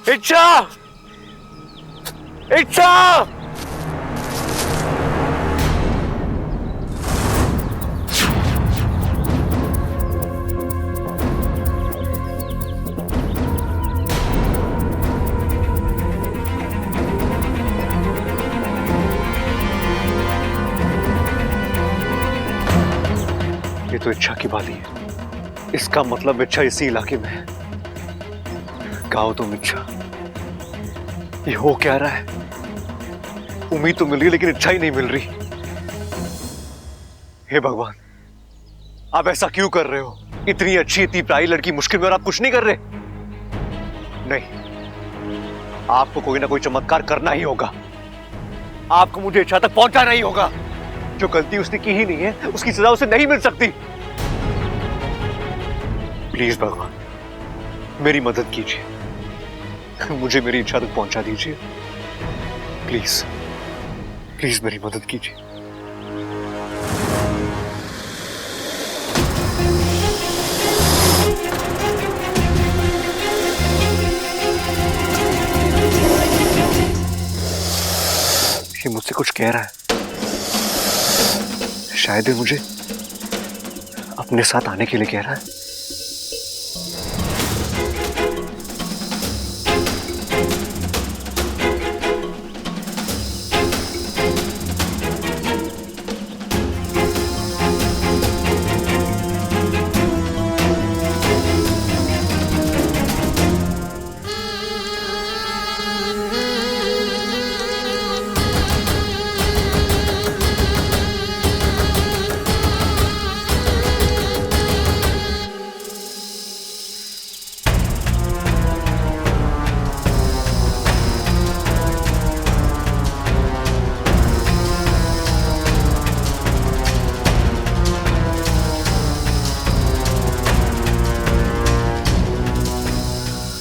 इच्छा, इच्छा, ये तो इच्छा की बात है। इसका मतलब इच्छा इसी इलाके में है। गाओ तुम इच्छा, ये हो क्या रहा है? उम्मीद तो मिल रही लेकिन इच्छा ही नहीं मिल रही। हे भगवान, आप ऐसा क्यों कर रहे हो? इतनी अच्छी इतनी प्यारी लड़की मुश्किल में और आप कुछ नहीं कर रहे? नहीं, आपको कोई ना कोई चमत्कार करना ही होगा। आपको मुझे इच्छा तक पहुंचाना ही होगा। जो गलती उसने की ही नहीं है उसकी सजा उसे नहीं मिल सकती। प्लीज भगवान, मेरी मदद कीजिए, मुझे मेरी इच्छा तक पहुंचा दीजिए। प्लीज प्लीज मेरी मदद कीजिए। ये मुझसे कुछ कह रहा है। शायद ये मुझे अपने साथ आने के लिए कह रहा है।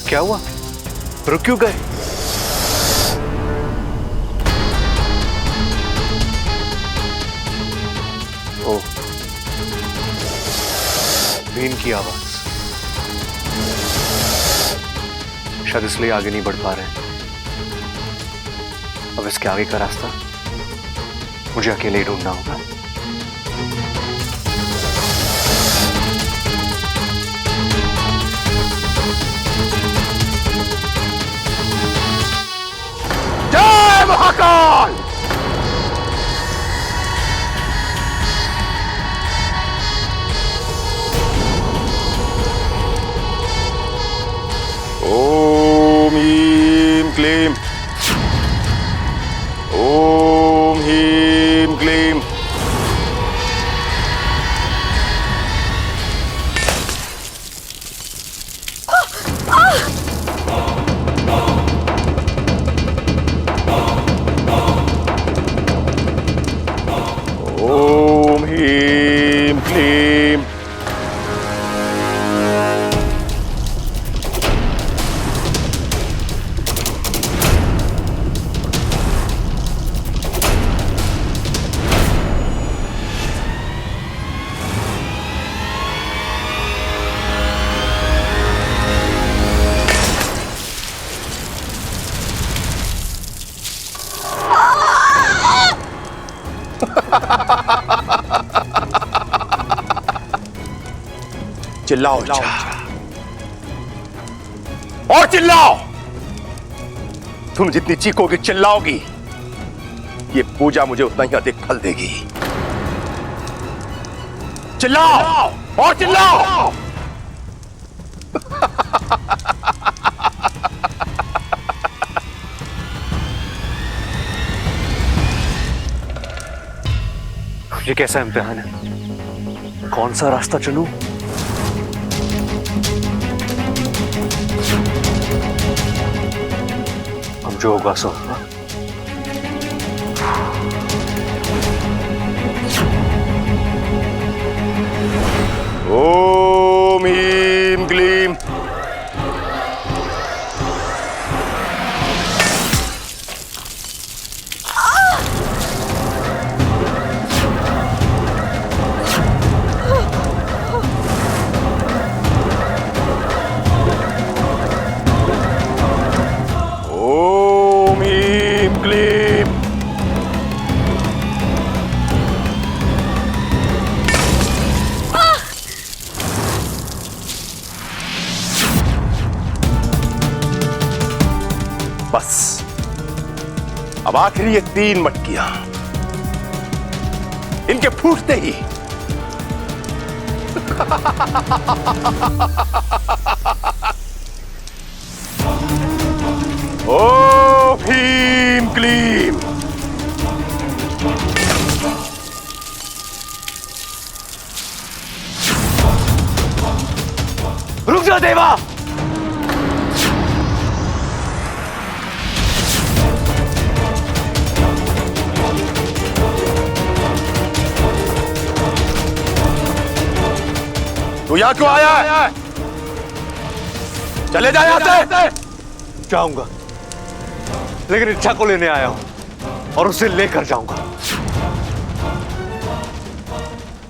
क्या हुआ? रुक क्यों गए? ओ, बीन की आवाज। शायद इसलिए आगे नहीं बढ़ पा रहे हैं। अब इसके आगे का रास्ता मुझे अकेले ही ढूंढना होगा। जय महाकाल! ओम ह्रीं क्लीं। ओम ह्रीं क्लीं। ओम ह्रीं क्लीं। चिल्लाओ और चिल्लाओ। तुम जितनी चीखोगी चिल्लाओगी, ये पूजा मुझे उतना ही अधिक फल देगी। चिल्लाओ और चिल्लाओ। ये कैसा इम्तिहान है? कौन सा रास्ता चलूं? अब जो होगा सो होगा। ओम ह्रीं क्लीं। अब आखिर ये 3 मटकियां इनके फूटते ही ओम ह्रीं क्लीं। रुक जा देवा। तू यहां क्यों आया है? चले जा यहां से। जाऊंगा, लेकिन इच्छा को लेने आया हूं और उसे लेकर जाऊंगा।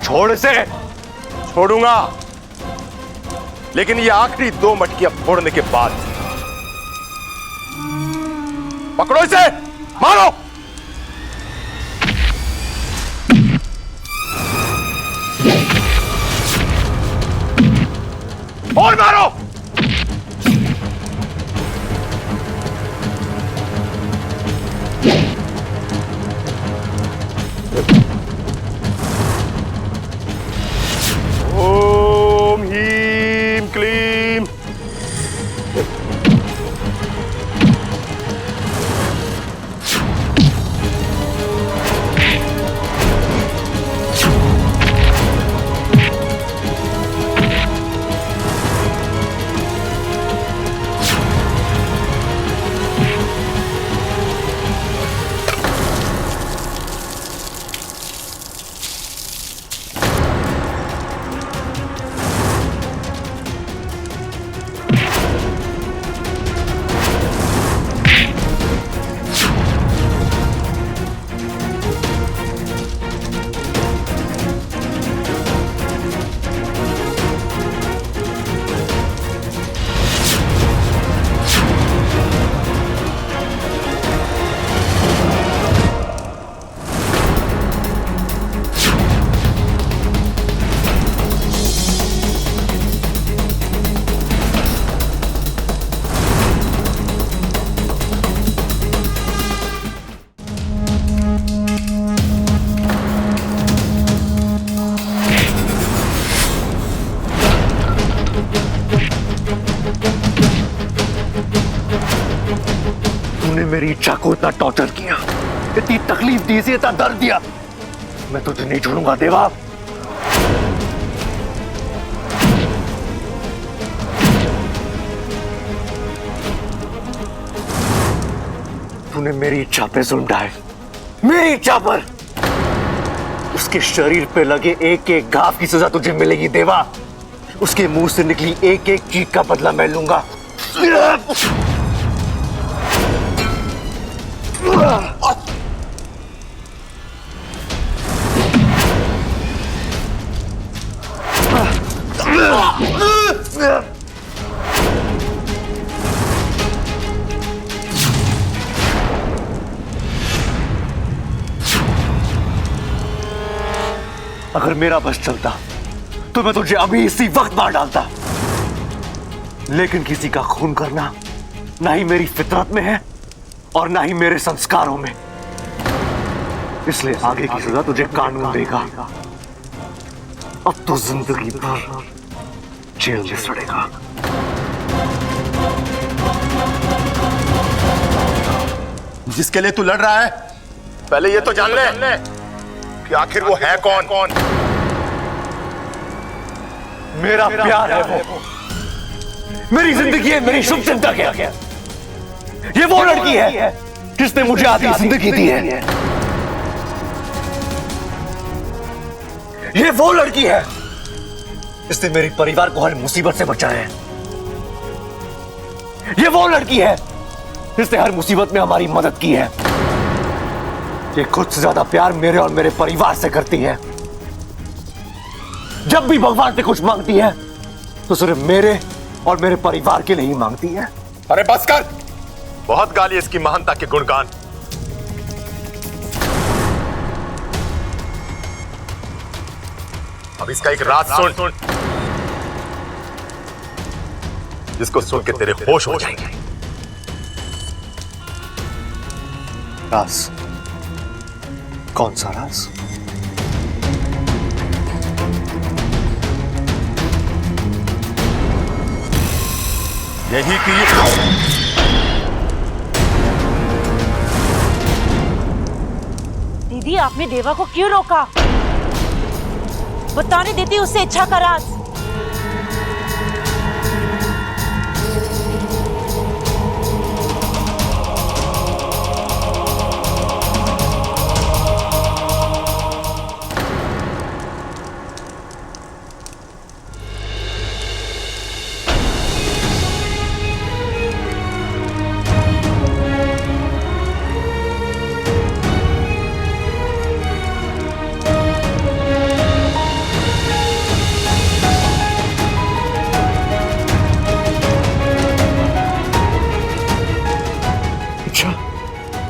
छोड़ इसे। छोड़ूंगा, लेकिन ये आखिरी 2 मटकियां फोड़ने के बाद। पकड़ो इसे, मारो। और मारो। ओम ह्रीं क्लीं। मेरी इच्छा को इतना टॉर्चर किया, इतनी तकलीफ दी, इसे इतना दर्द दिया, मैं तुझे नहीं छोड़ूंगा देवा। तूने मेरी इच्छा पे जुल्म ढाए, मेरी इच्छा पर। उसके शरीर पे लगे एक एक घाव की सजा तुझे मिलेगी देवा। उसके मुंह से निकली एक एक चीख का बदला मैं लूंगा। अगर मेरा बस चलता तो मैं तुझे अभी इसी वक्त मार डालता, लेकिन किसी का खून करना ना ही मेरी फितरत में है और ना ही मेरे संस्कारों में। इसलिए आगे की सजा तुझे कानून देगा। अब तो जिंदगी भर जेल में सड़ेगा। जिसके लिए तू लड़ रहा है, पहले ये तो जान ले कि आखिर वो है कौन। मेरा प्यार है वो, मेरी जिंदगी है, मेरी शुभ चिंतक है। ये वो लड़की है जिसने मुझे आधी जिंदगी दी है। ये वो लड़की है जिसने मेरे परिवार को हर मुसीबत से बचाया है। ये वो लड़की है जिसने हर मुसीबत में हमारी मदद की है। ये खुद से ज्यादा प्यार मेरे और मेरे परिवार से करती है। जब भी भगवान से कुछ मांगती है तो सिर्फ मेरे और मेरे परिवार के लिए ही मांगती है। अरे बस कर, बहुत गाली इसकी महानता के गुणगान। अब इसका एक राज सुन, जिसको सुन के तेरे होश हो जाएंगे। राज? कौन सा राज? यही कि दीदी, आपने देवा को क्यों रोका? बताने देती उससे इच्छा का राज।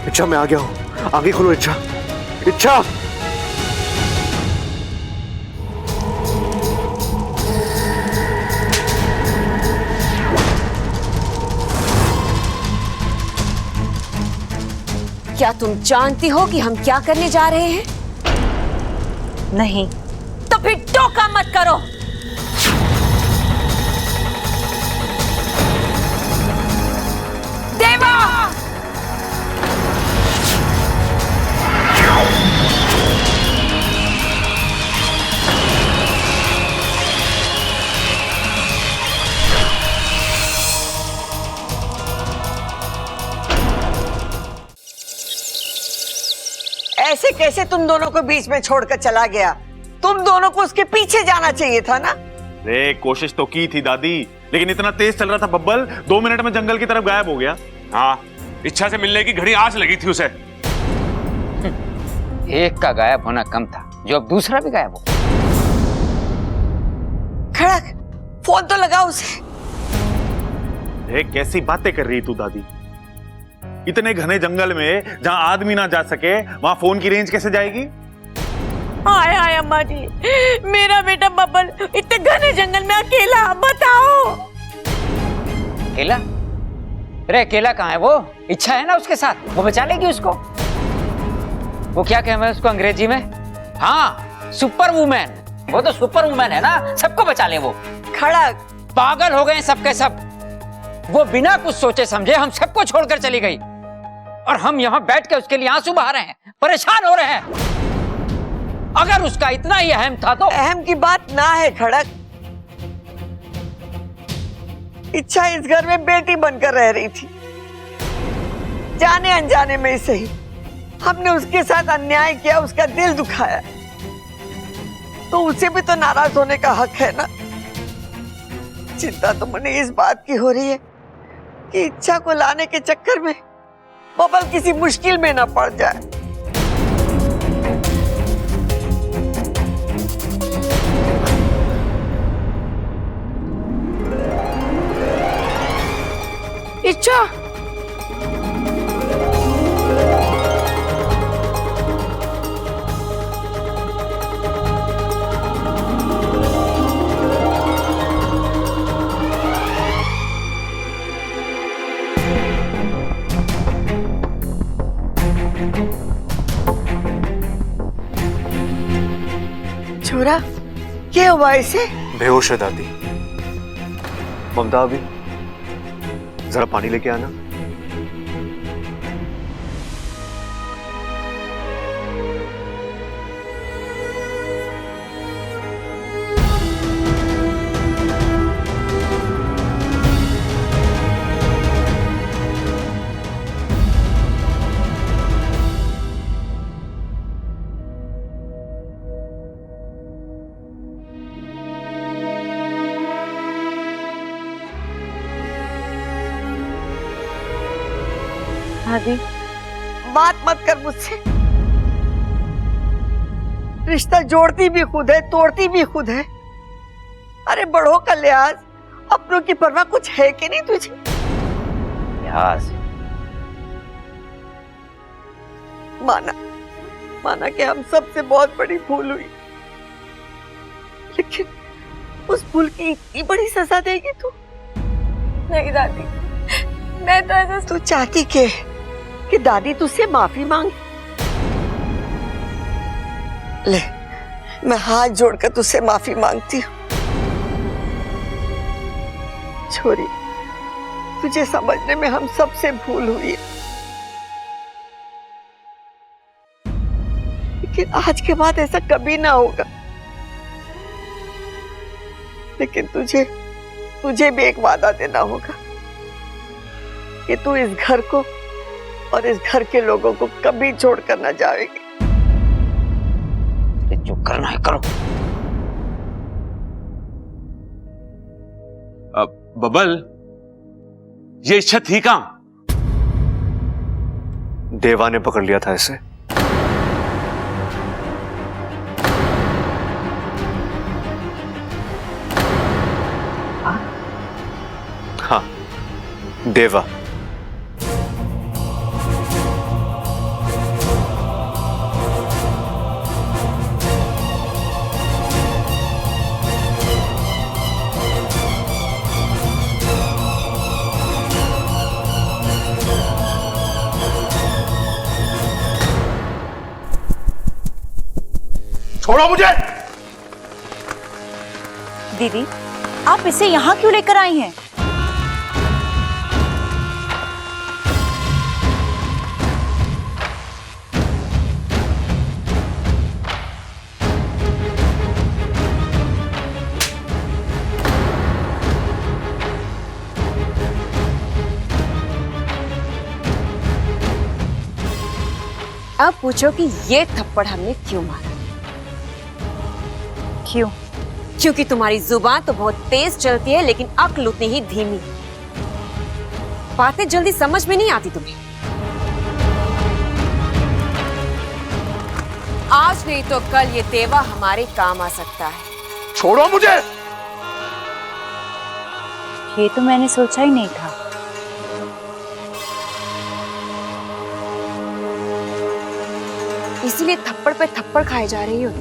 इच्छा, मैं आ गया हूं। आगे खोलो इच्छा। इच्छा, क्या तुम जानती हो कि हम क्या करने जा रहे हैं? नहीं। तो फिर टोका मत करो। देवा! ऐसे कैसे तुम दोनों को बीच में छोड़कर चला गया? तुम दोनों को उसके पीछे जाना चाहिए था ना। रे, कोशिश तो की थी दादी, लेकिन इतना तेज चल रहा था बब्बल, 2 मिनट में जंगल की तरफ गायब हो गया। हाँ, इच्छा से मिलने की घड़ी आज लगी थी उसे। एक का गायब होना कम था, जो अब दूसरा भी गायब हो। खड़क, फोन तो लगाओ उसे। रे, कैसी बातें कर रही तू दादी? इतने घने जंगल में जहां आदमी ना जा सके, वहां फोन की रेंज कैसे जाएगी? हाय हाय अम्मा जी, मेरा बेटा बब्बल इतने घने जंगल में अकेला, बताओ। अकेला? अरे अकेला कहाँ है वो? इच्छा है ना उसके साथ, वो बचा लेगी उसको। वो क्या कहते हैं उसको अंग्रेजी में? हाँ, सुपर वुमेन। वो तो सुपर वुमेन है ना, सबको बचा ले वो। खड़क, पागल हो गए सबके सब। वो बिना कुछ सोचे समझे हम सबको छोड़कर चली गई, और हम यहाँ बैठ के उसके लिए आंसू बहा रहे हैं, परेशान हो रहे हैं। अगर उसका इतना ही अहम था तो। अहम की बात ना है खड़क। इच्छा इस घर में बेटी बनकर रह रही थी। जाने अनजाने में से ही हमने उसके साथ अन्याय किया, उसका दिल दुखाया, तो उसे भी तो नाराज होने का हक है ना। चिंता तो मुझे इस बात की हो रही है कि इच्छा को लाने के चक्कर में बबल किसी मुश्किल में ना पड़ जाए। इच्छा! छोरा, क्या हुआ इसे? बेहोश है दादी। ममता, अभी जरा पानी लेके आना। दादी, बात मत कर मुझसे। रिश्ता जोड़ती भी खुद है, तोड़ती भी खुद है। अरे बड़ों का लिहाज, अपनों की परवाह कुछ है कि नहीं तुझे? लिहाज? माना कि हम सबसे बहुत बड़ी भूल हुई, लेकिन उस भूल की इतनी बड़ी सजा देगी तू? नहीं दादी, मैं तो ऐसा तू चाहती के कि दादी तुझसे माफी मांगे। ले, मैं हाथ जोड़कर तुझसे माफी मांगती हूँ। छोरी, तुझे समझने में हम सबसे भूल हुई है, लेकिन आज के बाद ऐसा कभी ना होगा। लेकिन तुझे भी एक वादा देना होगा कि तू इस घर को और इस घर के लोगों को कभी छोड़कर ना जाएगी। जो करना है करो। बबल, ये इच्छा थी कहां? देवा ने पकड़ लिया था इसे। हाँ, देवा। छोड़ो मुझे। दीदी, आप इसे यहाँ क्यों लेकर आई हैं? अब पूछो कि ये थप्पड़ हमने क्यों मारा? क्यों? क्योंकि तुम्हारी जुबान तो बहुत तेज चलती है, लेकिन अक्ल उतनी ही धीमी। बातें जल्दी समझ में नहीं आती तुम्हें। आज नहीं तो कल ये देवा हमारे काम आ सकता है। छोड़ो मुझे। ये तो मैंने सोचा ही नहीं था। इसीलिए थप्पड़ पे थप्पड़ खाए जा रही हो।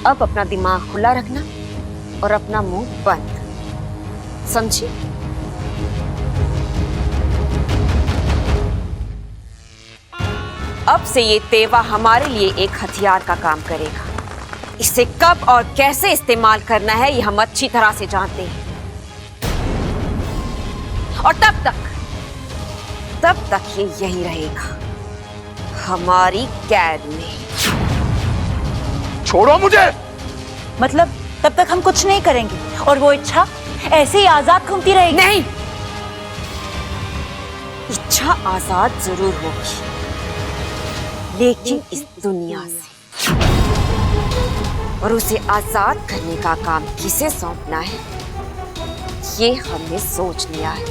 अब अपना दिमाग खुला रखना और अपना मुंह बंद, समझी? अब से ये तेवा हमारे लिए एक हथियार का काम करेगा। इसे कब और कैसे इस्तेमाल करना है ये हम अच्छी तरह से जानते हैं। और तब तक ये यहीं रहेगा, हमारी कैद में। छोड़ो मुझे। मतलब तब तक हम कुछ नहीं करेंगे और वो इच्छा ऐसे ही आजाद घूमती रहेगी? नहीं, इच्छा आजाद जरूर होगी, लेकिन इस दुनिया से। और उसे आजाद करने का काम किसे सौंपना है ये हमने सोच लिया है।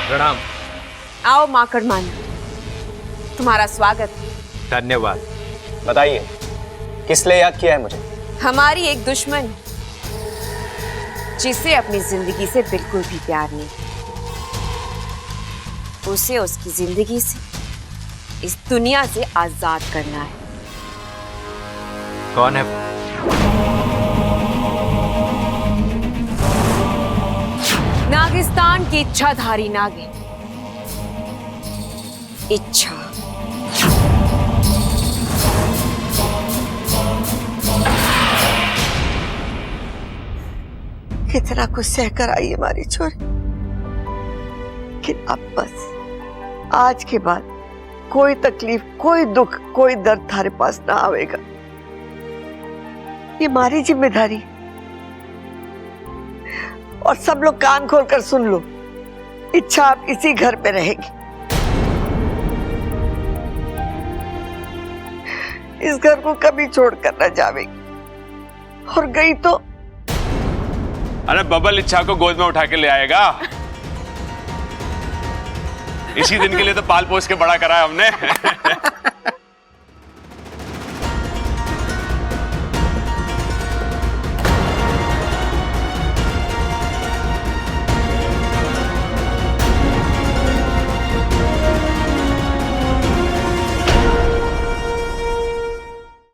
प्रणाम। आओ माकड़ मान, तुम्हारा स्वागत है। धन्यवाद। बताइए, किस लिए याद किया है मुझे? हमारी एक दुश्मन जिसे अपनी जिंदगी से बिल्कुल भी प्यार नहीं, उसे उसकी जिंदगी से, इस दुनिया से आजाद करना है। कौन है वो? नागिस्तान की इच्छाधारी नागिन। इच्छा। कितना कुछ सहकर आई हमारी छोरी, लेकिन अब बस आज के बाद कोई तकलीफ, कोई दुख, कोई दर्द थारे पास ना आवेगा। ये हमारी जिम्मेदारी। और सब लोग कान खोलकर सुन लो, इच्छा आप इसी घर पे रहेगी। इस घर को कभी छोड़कर न जावेगी, और गई तो अरे बबल इच्छा को गोद में उठा के ले आएगा। इसी दिन के लिए तो पाल पोस के बड़ा करा है हमने।